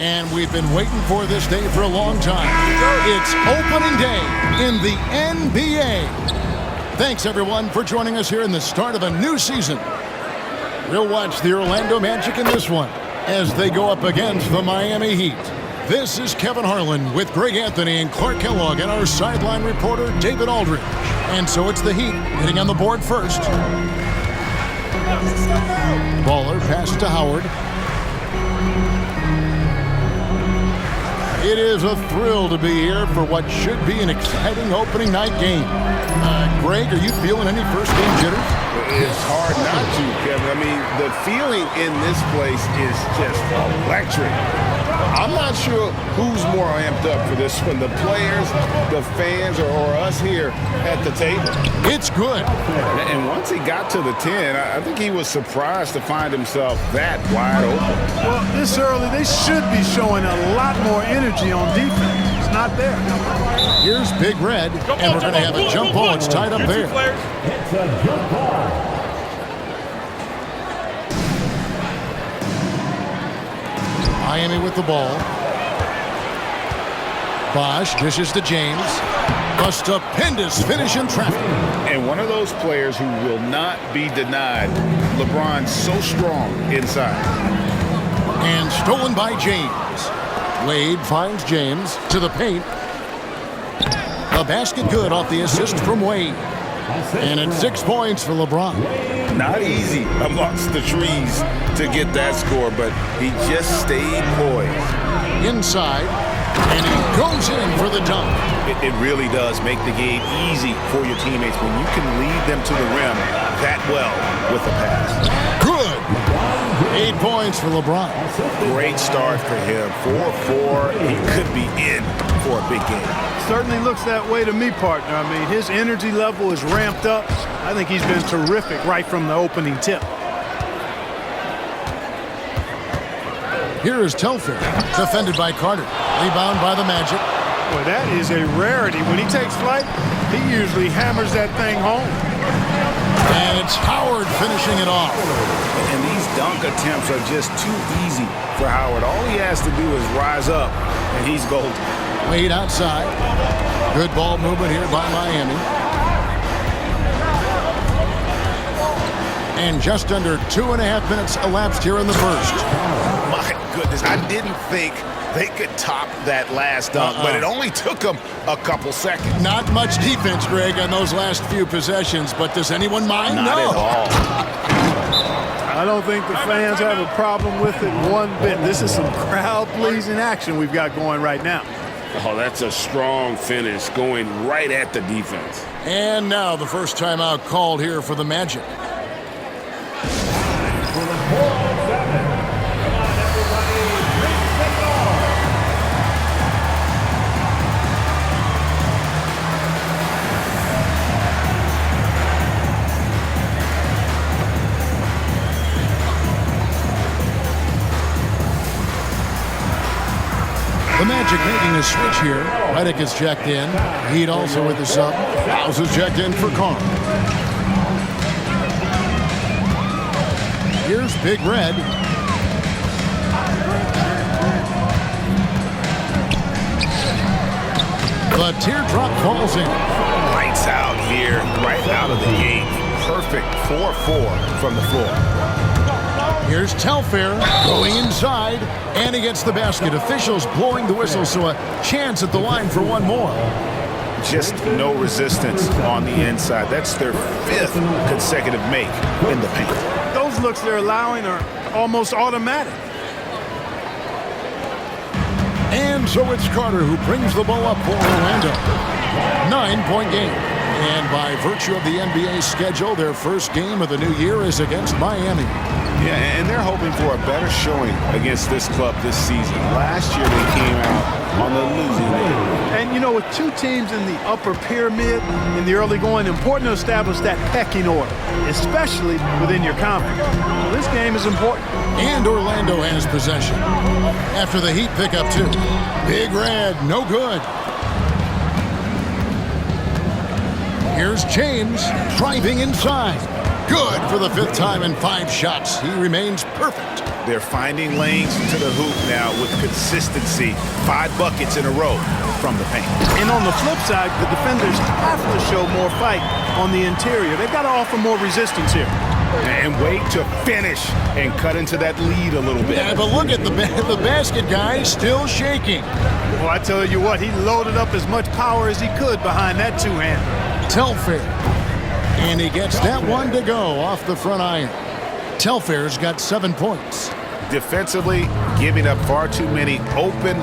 And we've been waiting for this day for a long time. It's opening day in the NBA. Thanks, everyone, for joining us here in the start of a new season. We'll watch the Orlando Magic in this one as they go up against the Miami Heat. This is Kevin Harlan with Greg Anthony and Clark Kellogg and our sideline reporter, David Aldridge. And so it's the Heat getting on the board first. Baller pass to Howard. It is a thrill to be here for what should be an exciting opening night game. Greg, are you feeling any first-game jitters? It's hard not to, Kevin. I mean, the feeling in this place is just electric. I'm not sure who's more amped up for this one, the players, the fans, or us here at the table. It's good. And once he got to the 10, I think he was surprised to find himself that wide open. Well, this early, they should be showing a lot more energy on defense. It's not there. Here's Big Red, and we're going to have a jump ball. It's tied up there. It's a jump ball. Miami with the ball. Bosh dishes to James. A stupendous finish in traffic. And one of those players who will not be denied. LeBron's so strong inside. And stolen by James. Wade finds James to the paint. A basket good off the assist from Wade. And it's 6 points for LeBron. Not easy amongst the trees to get that score, but he just stayed poised. Inside, and he goes in for the dunk. It really does make the game easy for your teammates when you can lead them to the rim that well with a pass. Good. 8 points for LeBron. Great start for him. 4-4. He could be in for a big game. Certainly looks that way to me, partner. I mean, his energy level is ramped up. I think he's been terrific right from the opening tip. Here is Telfair, defended by Carter. Rebound by the Magic. Boy, that is a rarity. When he takes flight, he usually hammers that thing home. And it's Howard finishing it off. And these dunk attempts are just too easy for Howard. All he has to do is rise up, and he's golden. Wade outside. Good ball movement here by Miami. And just under 2.5 minutes elapsed here in the first. My goodness, I didn't think they could top that last dunk, but it only took them a couple seconds. Not much defense, Greg, on those last few possessions, but does anyone mind? Not no. at all. I don't think the fans have a problem with it one bit. This is some crowd-pleasing action we've got going right now. Oh, that's a strong finish going right at the defense. And now the first timeout called here for the Magic. For the 4-7. Come on, everybody. Reset it all. The Magic making a switch here. Redick is checked in. Heat also with the sub. House is checked in for Karl. Here's Big Red. The teardrop falls in. Lights out here, right out of the gate. Perfect 4-4 from the floor. Here's Telfair going inside, and he gets the basket. Officials blowing the whistle, so a chance at the line for one more. Just no resistance on the inside. That's their 5th consecutive make in the paint. Those looks they're allowing are almost automatic. And so it's Carter who brings the ball up for Orlando. 9-point game. And by virtue of the NBA schedule, their first game of the new year is against Miami. Yeah, and they're hoping for a better showing against this club this season. Last year they came out on the losing end. And, you know, with two teams in the upper pyramid in the early going, important to establish that pecking order, especially within your conference. So this game is important. And Orlando has possession. After the Heat pick up 2. Big Red, no good. Here's James driving inside. Good for the 5th time in 5 shots. He remains perfect. They're finding lanes to the hoop now with consistency. 5 buckets in a row from the paint. And on the flip side, the defenders have to show more fight on the interior. They've got to offer more resistance here. And wait to finish and cut into that lead a little bit. Yeah, but look at the basket guy still shaking. Well, I tell you what, he loaded up as much power as he could behind that two-hander. Telfair. And he gets that one to go off the front iron. Telfair's got 7 points. Defensively, giving up far too many open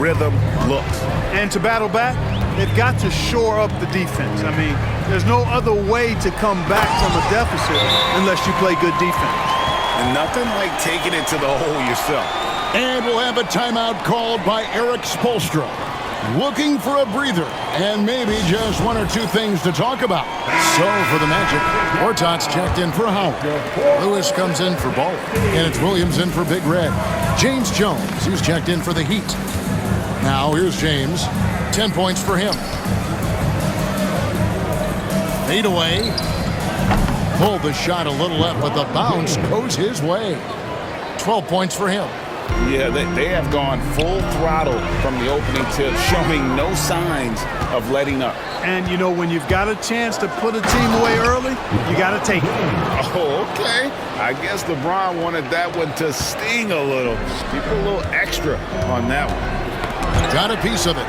rhythm looks. And to battle back, they've got to shore up the defense. I mean, there's no other way to come back from a deficit unless you play good defense. And nothing like taking it to the hole yourself. And we'll have a timeout called by Eric Spoelstra. Looking for a breather and maybe just 1 or 2 things to talk about. So for the Magic, Gortat's checked in for Howard. Lewis comes in for Ball. And it's Williams in for Big Red. James Jones, who's checked in for the Heat. Now here's James. 10 points for him. Fade away. Pulled the shot a little left, but the bounce goes his way. 12 points for him. Yeah, they have gone full throttle from the opening tip, showing no signs of letting up. And, you know, when you've got a chance to put a team away early, you got to take it. Oh, okay. I guess LeBron wanted that one to sting a little. He put a little extra on that one. Got a piece of it.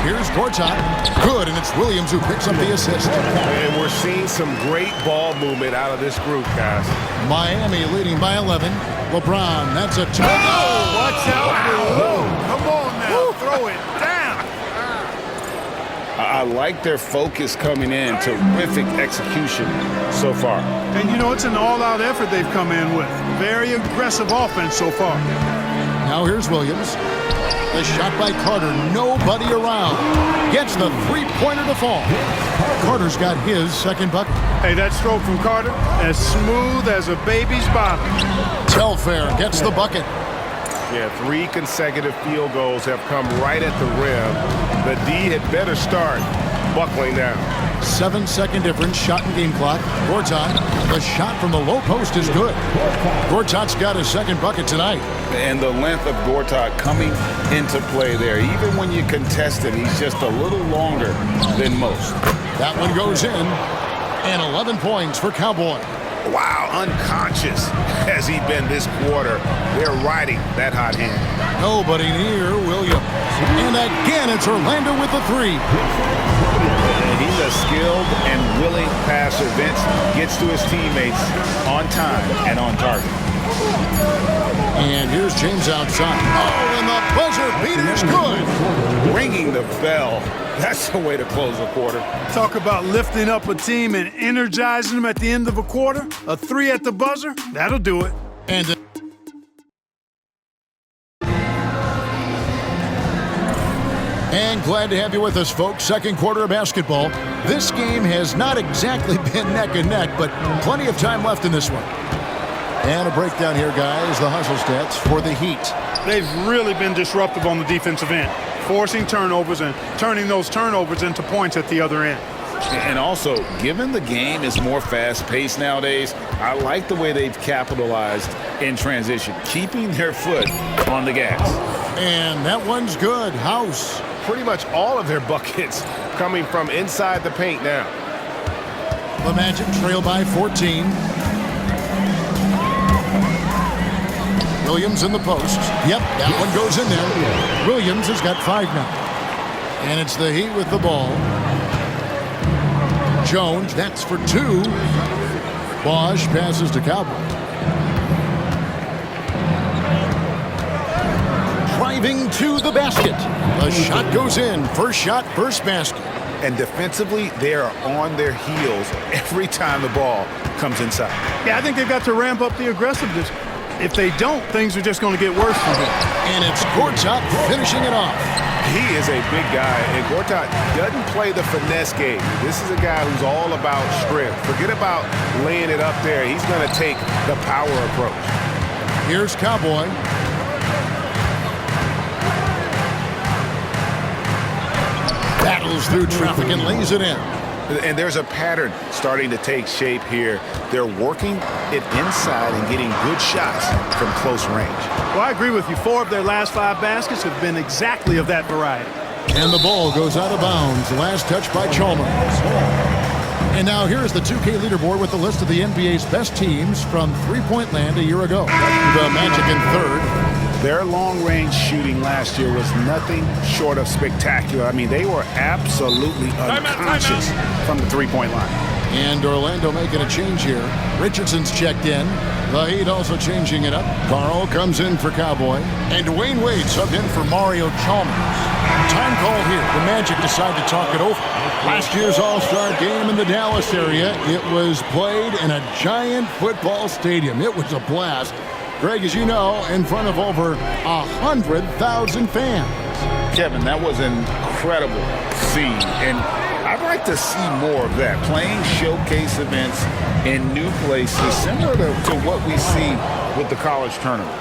Here's Gortat. Good, and it's Williams who picks up the assist. And we're seeing some great ball movement out of this group, guys. Miami leading by 11. LeBron, that's a two. Oh, watch out. Come on now, throw it down. I like their focus coming in. Terrific execution so far. And, you know, it's an all-out effort they've come in with. Very aggressive offense so far. Now here's Williams. The shot by Carter, nobody around. Gets the three-pointer to fall. Carter's got his 2nd bucket. Hey, that stroke from Carter, as smooth as a baby's bottom. Telfair gets the bucket. Yeah, 3 consecutive field goals have come right at the rim. The D had better start buckling down. 7-second difference, shot and game clock. Gortat, the shot from the low post is good. Gortat's got his 2nd bucket tonight. And the length of Gortat coming into play there. Even when you contest him, he's just a little longer than most. That one goes in. And 11 points for Cowboy. Wow, unconscious has he been this quarter. They're riding that hot hand. Nobody near Williams. And again, it's Orlando with the 3. He's a skilled and willing passer. Vince gets to his teammates on time and on target. And here's James outside. Oh, and the buzzer beater's good. Ringing the bell. That's the way to close a quarter. Talk about lifting up a team and energizing them at the end of a quarter. A 3 at the buzzer, that'll do it. And glad to have you with us, folks. 2nd quarter of basketball. This game has not exactly been neck and neck, but plenty of time left in this one. And a breakdown here, guys. The hustle stats for the Heat. They've really been disruptive on the defensive end, forcing turnovers and turning those turnovers into points at the other end. And also, given the game is more fast-paced nowadays, I like the way they've capitalized in transition, keeping their foot on the gas. And that one's good. House. Pretty much all of their buckets coming from inside the paint now. The Magic trail by 14. Williams in the post. Yep, that one goes in there. Williams has got 5 now. And it's the Heat with the ball. Jones, that's for 2. Bosch passes to Cowboy. Driving to the basket. The shot goes in. First shot, first basket. And defensively, they are on their heels every time the ball comes inside. Yeah, I think they've got to ramp up the aggressiveness. If they don't, things are just going to get worse for them. And it's Gortat finishing it off. He is a big guy, and Gortat doesn't play the finesse game. This is a guy who's all about strength. Forget about laying it up there. He's going to take the power approach. Here's Cowboy. Battles through traffic and lays it in. And there's a pattern starting to take shape here. They're working it inside and getting good shots from close range. Well, I agree with you. 4 of their last 5 baskets have been exactly of that variety. And the ball goes out of bounds. Last touch by Chalmers. And now here's the 2K leaderboard with the list of the NBA's best teams from three-point land a year ago. The Magic in third. Their long-range shooting last year was nothing short of spectacular. I mean, they were absolutely unconscious from the three-point line. And Orlando making a change here. Richardson's checked in. The Heat also changing it up. Carl comes in for Cowboy. And Dwayne Wade subbed in for Mario Chalmers. Time call here. The Magic decide to talk it over. Last year's All-Star game in the Dallas area. It was played in a giant football stadium. It was a blast. Greg, as you know, in front of over 100,000 fans. Kevin, that was an incredible scene. And I'd like to see more of that. Playing showcase events in new places, similar to what we see with the college tournament.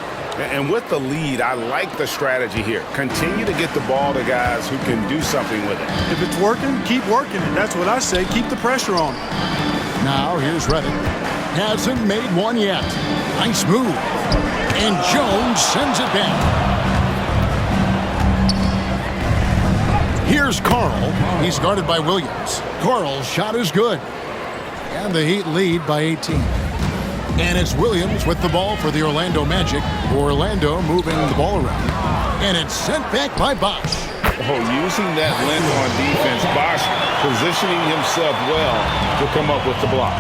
And with the lead, I like the strategy here. Continue to get the ball to guys who can do something with it. If it's working, keep working it. That's what I say. Keep the pressure on. Now here's Reddick. Hasn't made one yet. Nice move. And Jones sends it back. Here's Carl. He's guarded by Williams. Carl's shot is good. And the Heat lead by 18. And it's Williams with the ball for the Orlando Magic. Orlando moving the ball around. And it's sent back by Bosch. Oh, using that length on defense, Bosch positioning himself well to come up with the block.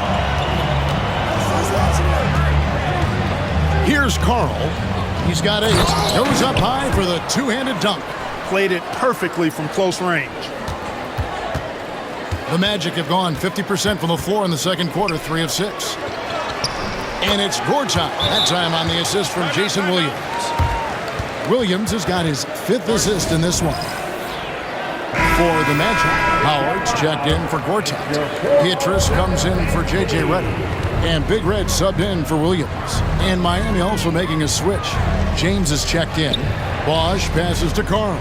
Here's Carl. He's got 8. Goes up high for the two-handed dunk. Played it perfectly from close range. The Magic have gone 50% from the floor in the second quarter, 3 of 6. And it's Gortat, that time on the assist from Jason Williams. Williams has got his 5th assist in this one. For the Magic, Howard's checked in for Gortat. Pietrus comes in for J.J. Redick. And Big Red subbed in for Williams. And Miami also making a switch. James is checked in. Bosch passes to Carl.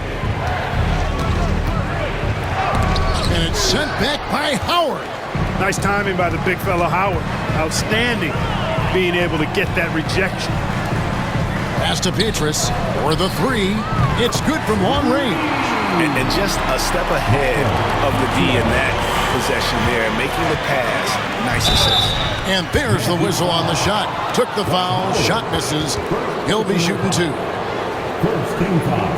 And it's sent back by Howard. Nice timing by the big fella Howard. Outstanding being able to get that rejection. Pass to Pietrus for the 3. It's good from long range. And just a step ahead of the D in that possession there, making the pass. Nice assist. And there's the whistle on the shot. Took the foul. Shot misses. He'll be shooting 2.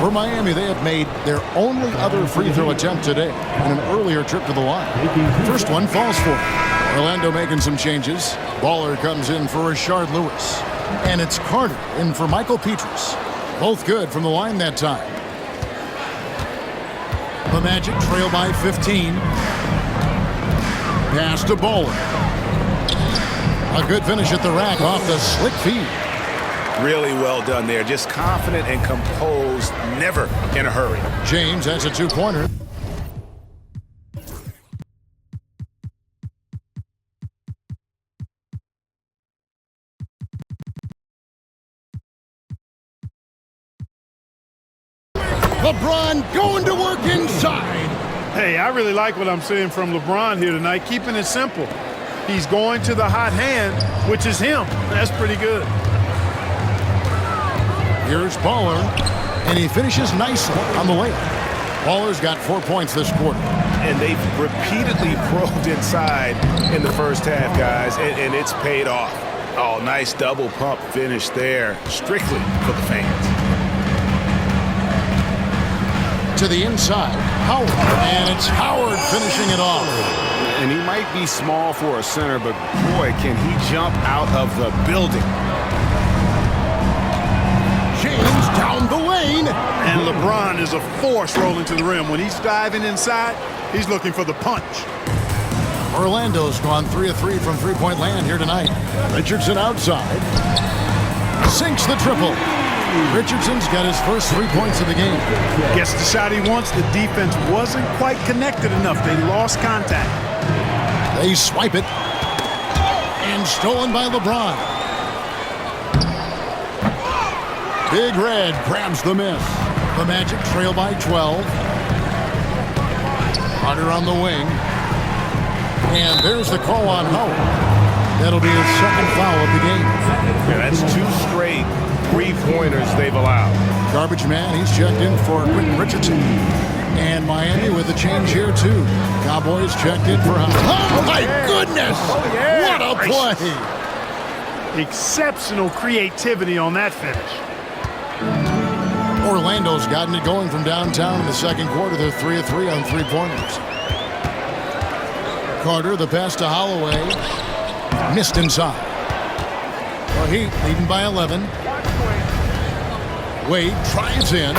For Miami, they have made their only other free throw attempt today in an earlier trip to the line. First one falls for him. Orlando making some changes. Baller comes in for Rashard Lewis. And it's Carter in for Michael Pietrus. Both good from the line that time. The Magic trail by 15. Pass to Baller. A good finish at the rack off the slick feed. Really well done there. Just confident and composed, never in a hurry. James has a 2-pointer. LeBron going to work inside. Hey, I really like what I'm seeing from LeBron here tonight, keeping it simple. He's going to the hot hand, which is him. That's pretty good. Here's Baller, and he finishes nicely on the layup. Baller's got 4 points this quarter. And they've repeatedly probed inside in the first half, guys, and it's paid off. Oh, nice double pump finish there, strictly for the fans. To the inside, Howard, and it's Howard finishing it off. And he might be small for a center, but boy, can he jump out of the building. James down the lane. And LeBron is a force rolling to the rim. When he's diving inside, he's looking for the punch. Orlando's gone 3 of 3 from three-point land here tonight. Richardson outside. Sinks the triple. Richardson's got his first 3 points of the game. Gets the shot he wants. The defense wasn't quite connected enough. They lost contact. They swipe it. And stolen by LeBron. Big Red grabs the miss. The Magic trail by 12. Carter on the wing. And there's the call on Howard. That'll be his second foul of the game. Yeah, that's 2 straight three-pointers they've allowed. Garbage man, he's checked in for Quentin Richardson. And Miami with a change here, too. Cowboys checked in for Howard. Oh, my goodness! What a play! Exceptional creativity on that finish. Orlando's gotten it going from downtown in the second quarter. They're 3 of 3 on three-pointers. Carter, the pass to Holloway. Missed inside. Well, Heat leading by 11. Wade drives in.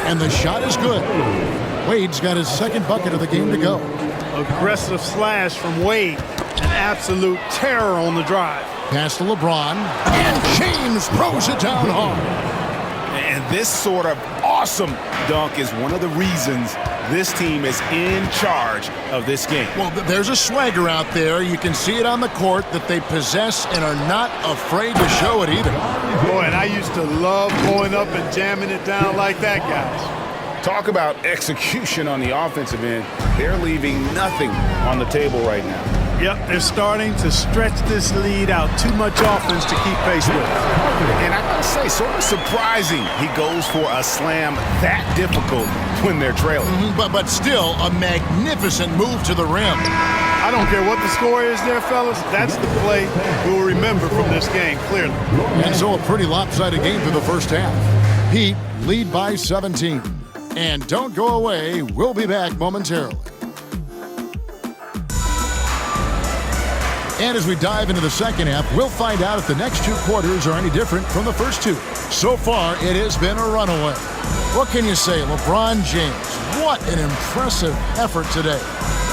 And the shot is good. Wade's got his second bucket of the game to go. Aggressive slash from Wade. An absolute terror on the drive. Pass to LeBron. And James throws it down hard. And this sort of awesome dunk is one of the reasons this team is in charge of this game. Well, there's a swagger out there. You can see it on the court that they possess and are not afraid to show it either. Boy, and I used to love going up and jamming it down like that, guys. Talk about execution on the offensive end. They're leaving nothing on the table right now. Yep, they're starting to stretch this lead out. Too much offense to keep pace with. And I gotta say, sort of surprising he goes for a slam that difficult when they're trailing. But still, a magnificent move to the rim. I don't care what the score is there, fellas. That's the play we'll remember from this game, clearly. And so a pretty lopsided game for the first half. Heat lead by 17. And don't go away. We'll be back momentarily. And as we dive into the second half, we'll find out if the next 2 quarters are any different from the first 2. So far, it has been a runaway. What can you say, LeBron James? What an impressive effort today.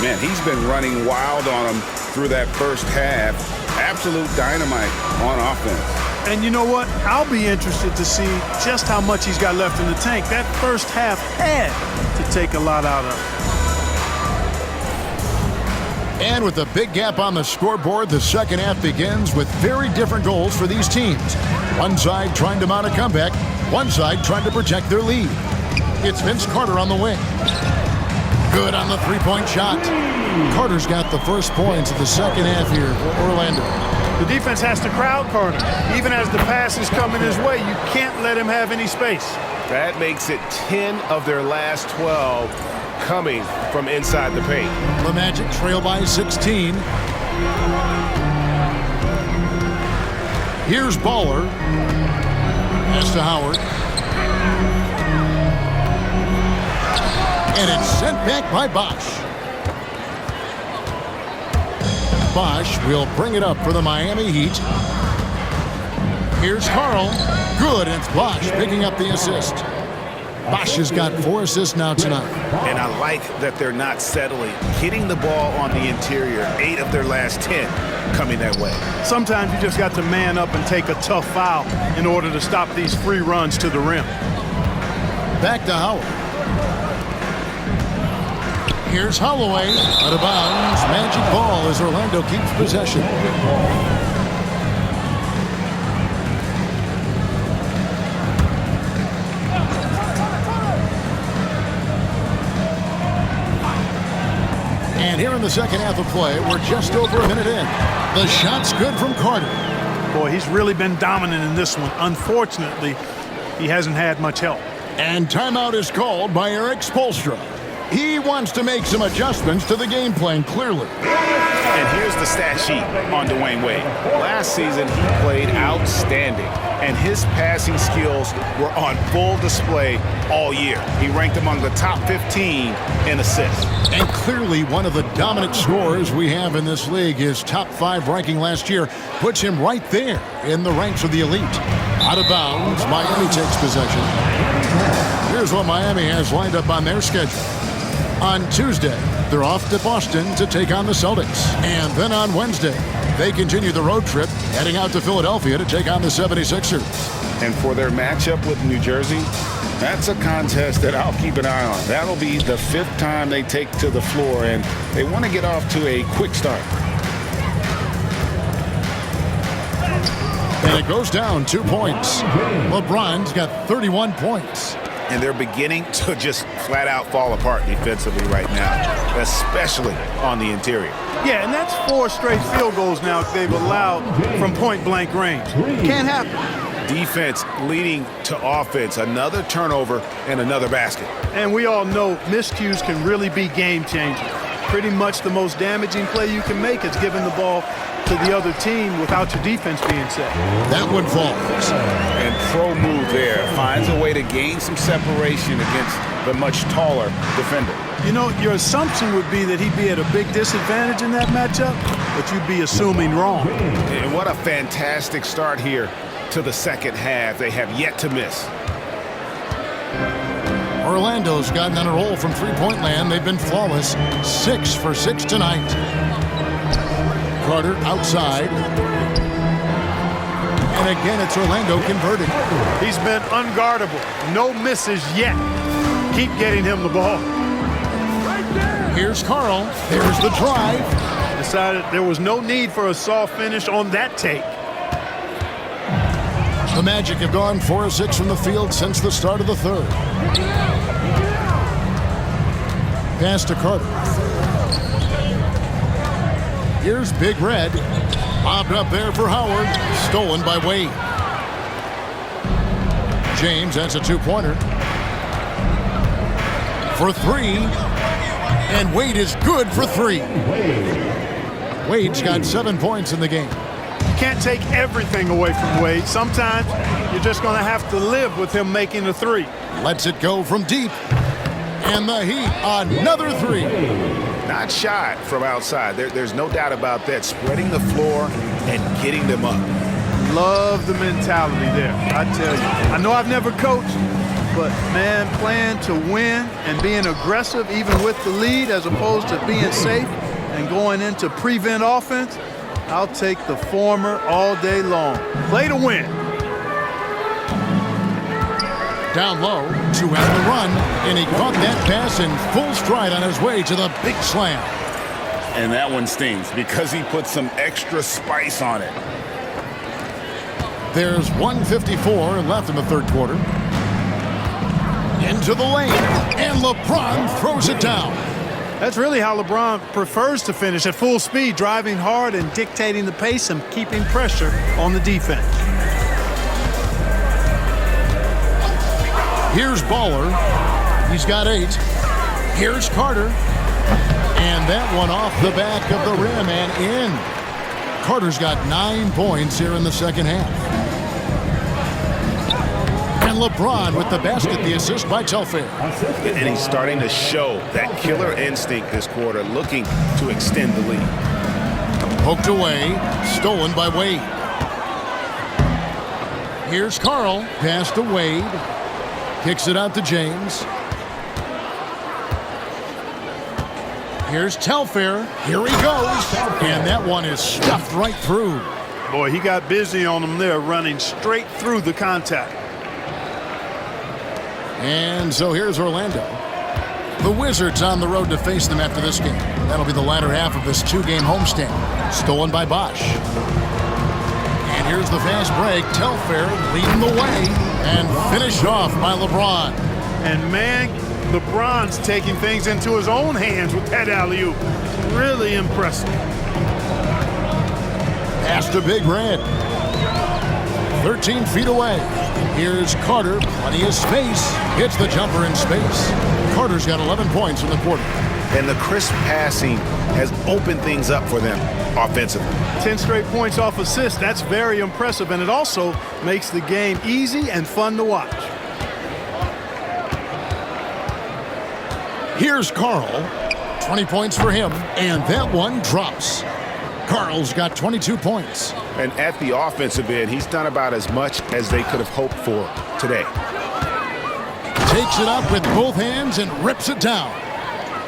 Man, he's been running wild on them through that first half. Absolute dynamite on offense. And you know what? I'll be interested to see just how much he's got left in the tank. That first half had to take a lot out of it. And with a big gap on the scoreboard, the second half begins with very different goals for these teams. One side trying to mount a comeback, one side trying to protect their lead. It's Vince Carter on the wing. Good on the three-point shot. Carter's got the first points of the second half here for Orlando. The defense has to crowd Carter. Even as the pass is coming his way, you can't let him have any space. That makes it 10 of their last 12 coming from inside the paint. The Magic trail by 16. Here's Baller. Pass to Howard. And it's sent back by Bosh. Bosh will bring it up for the Miami Heat. Here's Carl. Good, and it's Bosh picking up the assist. Bosh has got 4 assists now tonight. And I like that they're not settling. Hitting the ball on the interior, 8 of their last 10 coming that way. Sometimes you just got to man up and take a tough foul in order to stop these free runs to the rim. Back to Howard. Here's Holloway. Out of bounds. Magic ball as Orlando keeps possession. And here in the second half of play, we're just over a minute in. The shot's good from Carter. Boy, he's really been dominant in this one. Unfortunately, he hasn't had much help. And timeout is called by Eric Spoelstra. He wants to make some adjustments to the game plan, clearly. And here's the stat sheet on Dwayne Wade. Last season, he played outstanding, and his passing skills were on full display all year. He ranked among the top 15 in assists. And clearly one of the dominant scorers we have in this league. His top 5 ranking last year puts him right there in the ranks of the elite. Out of bounds, Miami takes possession. Here's what Miami has lined up on their schedule. On Tuesday, they're off to Boston to take on the Celtics. And then on Wednesday, they continue the road trip, heading out to Philadelphia to take on the 76ers. And for their matchup with New Jersey, that's a contest that I'll keep an eye on. That'll be the 5th time they take to the floor, and they want to get off to a quick start. And it goes down 2 points. LeBron's got 31 points. And they're beginning to just flat out fall apart defensively right now, especially on the interior. Yeah, and that's 4 straight field goals now they've allowed from point-blank range. Can't happen. Defense leading to offense, another turnover and another basket. And we all know miscues can really be game-changing. Pretty much the most damaging play you can make is giving the ball to the other team without your defense being set. That one falls. And pro move there, finds a way to gain some separation against the much taller defender. You know, your assumption would be that he'd be at a big disadvantage in that matchup, but you'd be assuming wrong. And what a fantastic start here to the second half. They have yet to miss. Orlando's gotten on a roll from three-point land. They've been flawless. 6 for 6 tonight. Carter outside. And again, it's Orlando converting. He's been unguardable. No misses yet. Keep getting him the ball. Here's Karl. There's the drive. Decided there was no need for a soft finish on that take. The Magic have gone 4 of 6 from the field since the start of the third. Pass to Carter. Here's Big Red. Bobbed up there for Howard. Stolen by Wade. James, that's a two-pointer. For 3. And Wade is good for 3. Wade's got 7 points in the game. Can't take everything away from Wade. Sometimes you're just going to have to live with him making a 3. Lets it go from deep. And the Heat, another 3. Not shot from outside. There's no doubt about that. Spreading the floor and getting them up. Love the mentality there, I tell you. I know I've never coached, but, man, playing to win and being aggressive even with the lead as opposed to being safe and going into prevent offense, I'll take the former all day long. Play to win. Down low, 2 out of the run, and he caught that pass in full stride on his way to the big slam. And that one stings because he put some extra spice on it. There's 1:54 left in the third quarter. Into the lane, and LeBron throws it down. That's really how LeBron prefers to finish, at full speed, driving hard and dictating the pace and keeping pressure on the defense. Here's Baller. He's got 8. Here's Carter. And that one off the back of the rim and in. Carter's got 9 points here in the second half. And LeBron with the basket, the assist by Telfair. And he's starting to show that killer instinct this quarter, looking to extend the lead. Poked away, stolen by Wade. Here's Karl, pass to Wade. Kicks it out to James. Here's Telfair. Here he goes. And that one is stuffed right through. Boy, he got busy on him there, running straight through the contact. And so here's Orlando. The Wizards on the road to face them after this game. That'll be the latter half of this 2-game homestand. Stolen by Bosch. And here's the fast break. Telfair leading the way. And finished off by LeBron. And, man, LeBron's taking things into his own hands with that alley-oop. Really impressive. Pass to Big Red. 13 feet away. Here's Carter. Plenty of space. Hits the jumper in space. Carter's got 11 points in the quarter. And the crisp passing has opened things up for them offensively. 10 straight points off assists. That's very impressive, and it also makes the game easy and fun to watch. Here's Karl. 20 points for him, and that one drops. Karl's got 22 points. And at the offensive end, he's done about as much as they could have hoped for today. Takes it up with both hands and rips it down.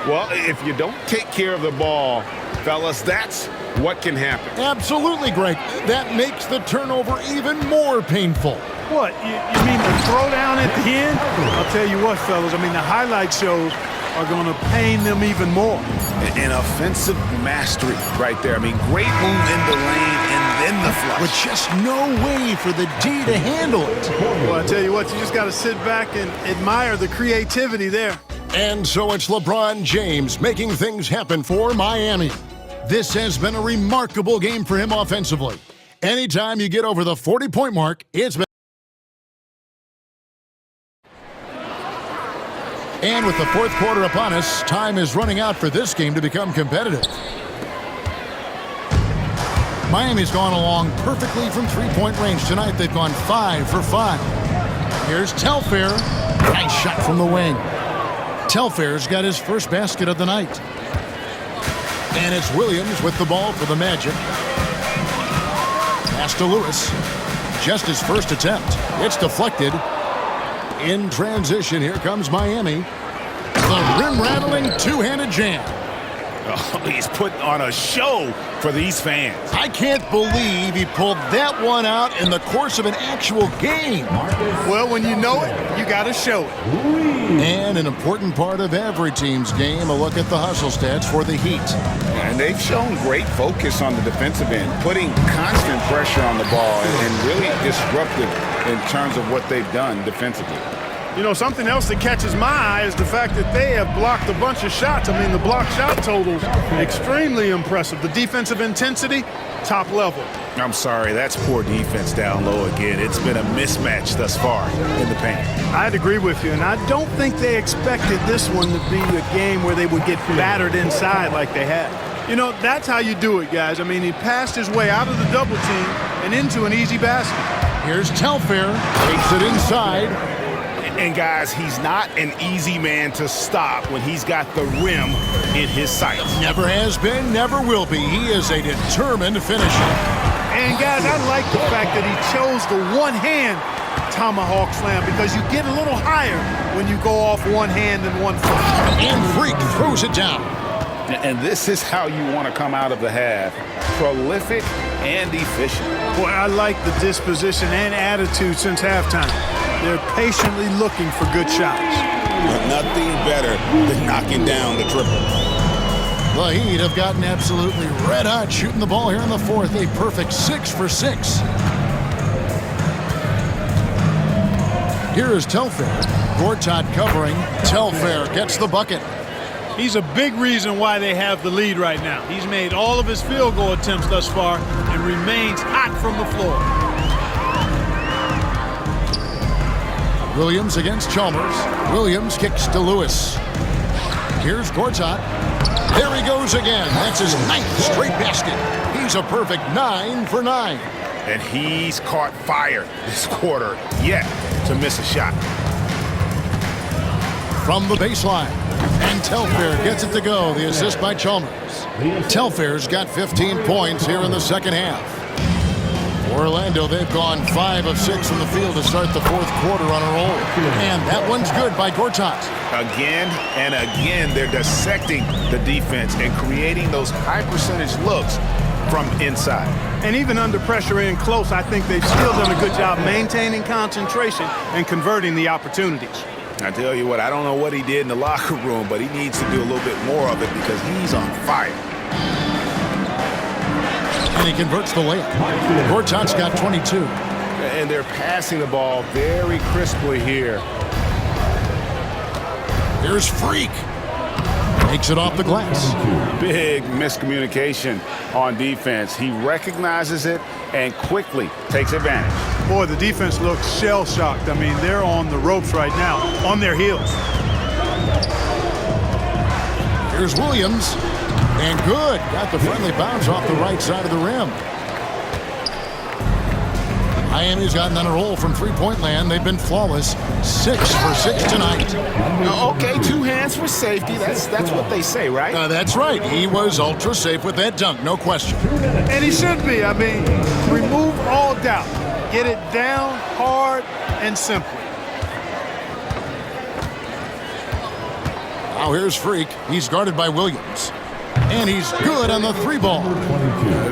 Well, if you don't take care of the ball, fellas, that's what can happen. Absolutely, Greg. That makes the turnover even more painful. What, you mean the throwdown at the end? I'll tell you what, fellas, I mean, the highlight shows are going to pain them even more. An offensive mastery right there. I mean, great move in the lane, and then the flush. with just no way for the D to handle it. Well, I tell you what, you just got to sit back and admire the creativity there. And so it's LeBron James making things happen for Miami. This has been a remarkable game for him offensively. Anytime you get over the 40-point mark, it's been. And with the fourth quarter upon us, time is running out for this game to become competitive. Miami's gone along perfectly from three-point range tonight. They've gone 5 for 5. Here's Telfair. Nice shot from the wing. Telfair's got his first basket of the night. And it's Williams with the ball for the Magic. Pass to Lewis. Just his first attempt. It's deflected. In transition, here comes Miami. The rim-rattling two-handed jam. Oh, he's putting on a show for these fans. I can't believe he pulled that one out in the course of an actual game. Well, when you know it, you got to show it. And an important part of every team's game, a look at the hustle stats for the Heat. And they've shown great focus on the defensive end, putting constant pressure on the ball and really disruptive in terms of what they've done defensively. You know, something else that catches my eye is the fact that they have blocked a bunch of shots. I mean, the block shot totals, extremely impressive. The defensive intensity, top level. I'm sorry, that's poor defense down low again. It's been a mismatch thus far in the paint. I'd agree with you, and I don't think they expected this one to be a game where they would get battered inside like they had. You know, that's how you do it, guys. I mean, he passed his way out of the double team and into an easy basket. Here's Telfair. Takes it inside. And guys, he's not an easy man to stop when he's got the rim in his sights. Never has been, never will be. He is a determined finisher. And guys, I like the fact that he chose the one-hand tomahawk slam because you get a little higher when you go off one hand and one foot. And Freak throws it down. And this is how you want to come out of the half. Prolific and efficient. Boy, I like the disposition and attitude since halftime. They're patiently looking for good shots. But nothing better than knocking down the triple. The Heat have gotten absolutely red hot shooting the ball here in the fourth. A perfect 6 for 6. Here is Telfair. Gortat covering. Telfair gets the bucket. He's a big reason why they have the lead right now. He's made all of his field goal attempts thus far and remains hot from the floor. Williams against Chalmers. Williams kicks to Lewis. Here's Gortat. There he goes again. That's his 9th straight basket. He's a perfect 9 for 9. And he's caught fire this quarter yet to miss a shot. From the baseline. And Telfair gets it to go. The assist by Chalmers. Telfair's got 15 points here in the second half. Orlando, they've gone 5 of 6 from the field to start the fourth quarter on a roll. And that one's good by Gortat. Again and again, they're dissecting the defense and creating those high percentage looks from inside. And even under pressure in close, I think they've still done a good job maintaining concentration and converting the opportunities. I tell you what, I don't know what he did in the locker room, but he needs to do a little bit more of it because he's on fire. And he converts the layup. Gortat's got 22. And they're passing the ball very crisply here. Here's Freak. Makes it off the glass. Big miscommunication on defense. He recognizes it and quickly takes advantage. Boy, the defense looks shell-shocked. I mean, they're on the ropes right now, on their heels. Here's Williams. And good. Got the friendly bounce off the right side of the rim. Miami's gotten on a roll from three-point land. They've been flawless. 6 for 6 tonight. Okay, 2 hands for safety. That's what they say, right? That's right. He was ultra safe with that dunk, no question. And he should be. I mean, remove all doubt. Get it down hard and simply. Now here's Freak. He's guarded by Williams. And he's good on the 3-ball.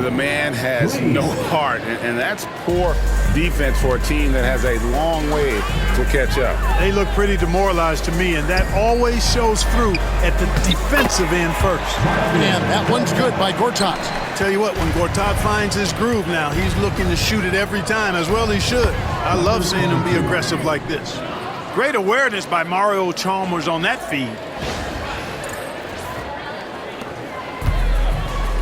The man has no heart, and that's poor defense for a team that has a long way to will catch up. They look pretty demoralized to me, and that always shows through at the defensive end first. And that one's good by Gortat. Tell you what, when Gortat finds his groove now, he's looking to shoot it every time, as well he should. I love seeing him be aggressive like this. Great awareness by Mario Chalmers on that feed.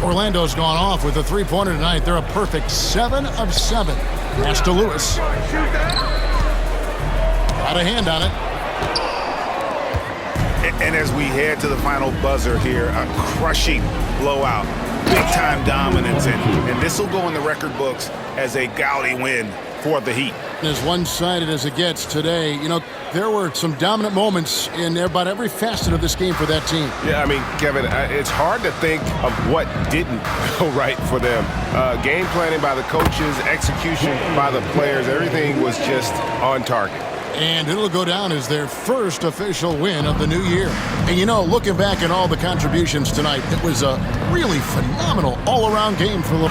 Orlando's gone off with a three-pointer tonight. They're a perfect 7 of 7. Pass to Lewis. Got a hand on it. And as we head to the final buzzer here, a crushing blowout, big-time dominance, and this will go in the record books as a gaudy win for the Heat. As one-sided as it gets today, you know, there were some dominant moments in about every facet of this game for that team. Yeah, I mean, Kevin, it's hard to think of what didn't go right for them. Game planning by the coaches, execution by the players, everything was just on target. And it'll go down as their first official win of the new year. And, you know, looking back at all the contributions tonight, it was a really phenomenal all-around game for the...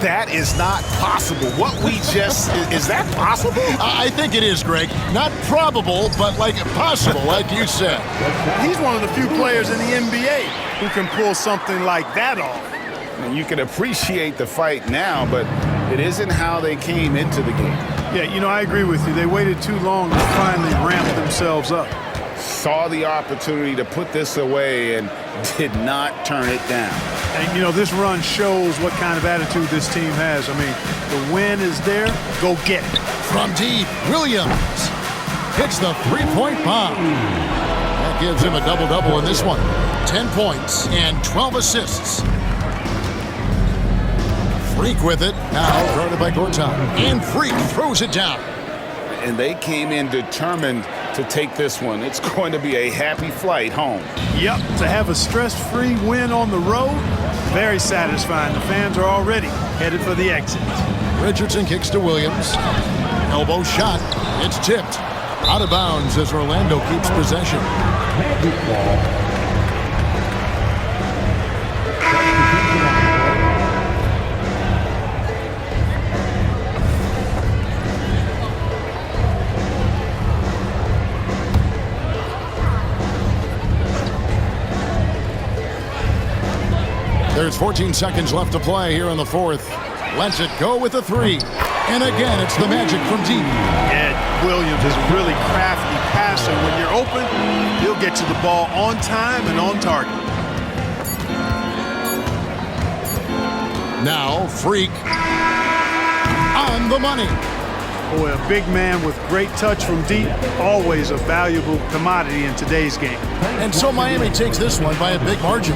That is not possible. What we just, is that possible? I think it is, Greg. Not probable, but like possible, like you said. He's one of the few players in the NBA who can pull something like that off. And you can appreciate the fight now, but it isn't how they came into the game. Yeah, you know, I agree with you. They waited too long to finally ramp themselves up. Saw the opportunity to put this away and did not turn it down. And, you know, this run shows what kind of attitude this team has. I mean, the win is there. Go get it. From deep, Williams hits the three-point bomb. That gives him a double-double in this one. 10 points and 12 assists. Freak with it. Now guarded by Gortat. And Freak throws it down. And they came in determined to take this one. It's going to be a happy flight home. Yep, to have a stress-free win on the road, very satisfying. The fans are already headed for the exit. Richardson kicks to Williams. Elbow shot. It's tipped. Out of bounds as Orlando keeps possession. There's 14 seconds left to play here in the fourth. Lets it go with a three. And again, it's the Magic from deep. Ed Williams is a really crafty passer. When you're open, he'll get you the ball on time and on target. Now, Freak on the money. Boy, a big man with great touch from deep, always a valuable commodity in today's game. And so Miami takes this one by a big margin.